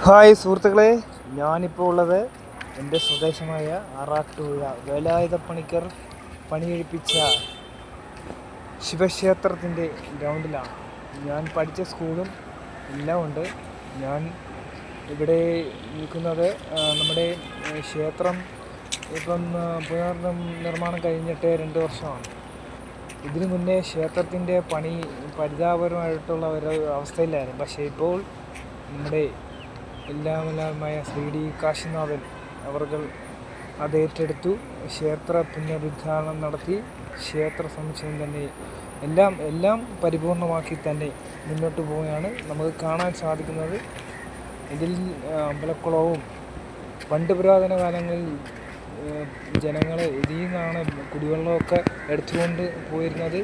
Hi സുഹൃത്തുക്കളെ, ഞാനിപ്പോൾ ഉള്ളത് എൻ്റെ സ്വദേശമായ ആറാട്ടുപുഴ വേലായുധപ്പണിക്കർ പണിയെഴുപ്പിച്ച ശിവക്ഷേത്രത്തിൻ്റെ ഗ്രൗണ്ടിലാണ്. ഞാൻ പഠിച്ച സ്കൂളും എല്ലാം ഉണ്ട്. ഞാൻ ഇവിടെ നിൽക്കുന്നത് നമ്മുടെ ക്ഷേത്രം ഇപ്പം നിർമ്മാണം കഴിഞ്ഞിട്ട് 2 വർഷമാണ്. ഇതിനു മുന്നേ ക്ഷേത്രത്തിൻ്റെ പണി പരിതാപകരമായിട്ടുള്ള ഒരു അവസ്ഥയിലായിരുന്നു. പക്ഷേ ഇപ്പോൾ നമ്മുടെ എല്ലാമെല്ലാമായ ശ്രീ ഡി കാശിനാഥൻ അവർ അത് ഏറ്റെടുത്തു. ക്ഷേത്ര പുനരുദ്ധാരണം നടത്തി ക്ഷേത്ര സമുച്ചയം തന്നെ എല്ലാം പരിപൂർണമാക്കി തന്നെ മുന്നോട്ട് പോവുകയാണ്. നമുക്ക് കാണാൻ സാധിക്കുന്നത് ഇതിൽ അമ്പലക്കുളവും പണ്ട് പുരാതന കാലങ്ങളിൽ ജനങ്ങൾ ഇതിൽ നിന്നാണ് കുടിവെള്ളമൊക്കെ എടുത്തുകൊണ്ട് പോയിരുന്നത്.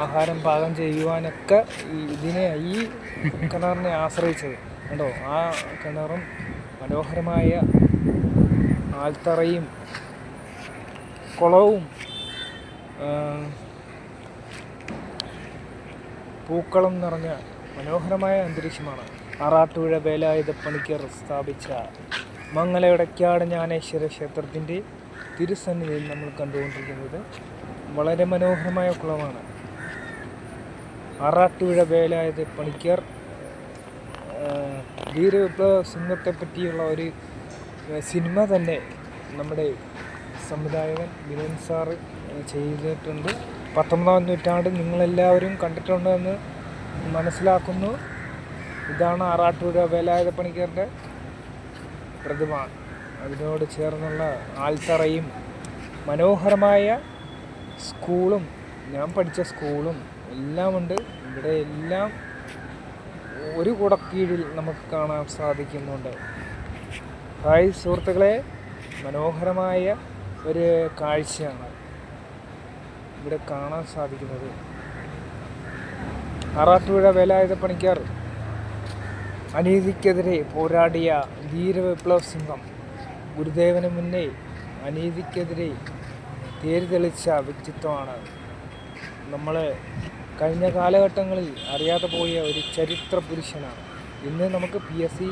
ആഹാരം പാകം ചെയ്യുവാനൊക്കെ ഈ കിണറിനെ ആശ്രയിച്ചത് കണ്ടോ. ആ കിണറും മനോഹരമായ ആൽത്തറയും കുളവും പൂക്കളം നിറഞ്ഞ മനോഹരമായ അന്തരീക്ഷമാണ് ആറാട്ടുപുഴ വേലായുധപ്പണിക്കർ സ്ഥാപിച്ച മംഗലയടക്കാട് ജ്ഞാനേശ്വര ക്ഷേത്രത്തിൻ്റെ തിരുസന്നിധിയിൽ നമ്മൾ കണ്ടുകൊണ്ടിരിക്കുന്നത്. വളരെ മനോഹരമായ കുളമാണ്. ആറാട്ടുപുഴ വേലായുധപ്പണിക്കർ ധീരവിപ്ലവ സിംഹത്തെ പറ്റിയുള്ള ഒരു സിനിമ തന്നെ നമ്മുടെ സംവിധായകൻ വിനോൻ സാറ് ചെയ്തിട്ടുണ്ട്. 19-ാം നൂറ്റാണ്ട് നിങ്ങളെല്ലാവരും കണ്ടിട്ടുണ്ടെന്ന് മനസ്സിലാക്കുന്നു. ഇതാണ് ആറാട്ടുപുഴ വേലായുധപ്പണിക്കരുടെ പ്രതിമ. അതിനോട് ചേർന്നുള്ള ആൽത്തറയും മനോഹരമായ സ്കൂളും ഞാൻ പഠിച്ച സ്കൂളും എല്ലാമുണ്ട്. ഇവിടെ എല്ലാം ഒരു കുടക്കീഴിൽ നമുക്ക് കാണാൻ സാധിക്കുന്നുണ്ട്. ഹായ് സുഹൃത്തുക്കളെ, മനോഹരമായ ഒരു കാഴ്ചയാണ് ഇവിടെ കാണാൻ സാധിക്കുന്നത്. ആറാട്ടുപുഴ വേലായുധപ്പണിക്കർ അനീതിക്കെതിരെ പോരാടിയ ധീരവിപ്ലവ സിംഹം. ഗുരുദേവന് മുന്നേ അനീതിക്കെതിരെ തേര് തെളിച്ച വ്യക്തിത്വമാണ്. നമ്മൾ കഴിഞ്ഞ കാലഘട്ടങ്ങളിൽ അറിയാതെ പോയ ഒരു ചരിത്ര പുരുഷനാണ്. ഇന്ന് നമുക്ക് PSC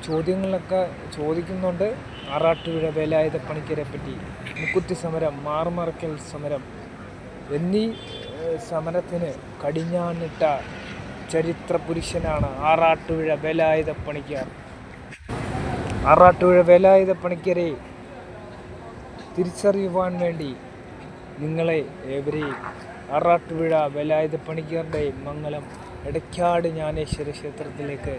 ചോദ്യങ്ങളിലൊക്കെ ചോദിക്കുന്നുണ്ട് ആറാട്ടുപുഴ വേലായുധപ്പണിക്കരെ പറ്റി. മുക്കുറ്റി സമരം, മാറുമറക്കൽ സമരം എന്നീ സമരത്തിന് കടിഞ്ഞാണിട്ട ചരിത്ര പുരുഷനാണ് ആറാട്ടുപുഴ വേലായുധപ്പണിക്കർ. ആറാട്ടുപുഴ വേലായുധപ്പണിക്കരെ തിരിച്ചറിയുവാൻ വേണ്ടി നിങ്ങളെ ഏവരെയും ആറാട്ടുപുഴ വേലായുധപ്പണിക്കരുടെ മംഗലം എടക്കാട് ജ്ഞാനേശ്വര ക്ഷേത്രത്തിലേക്ക്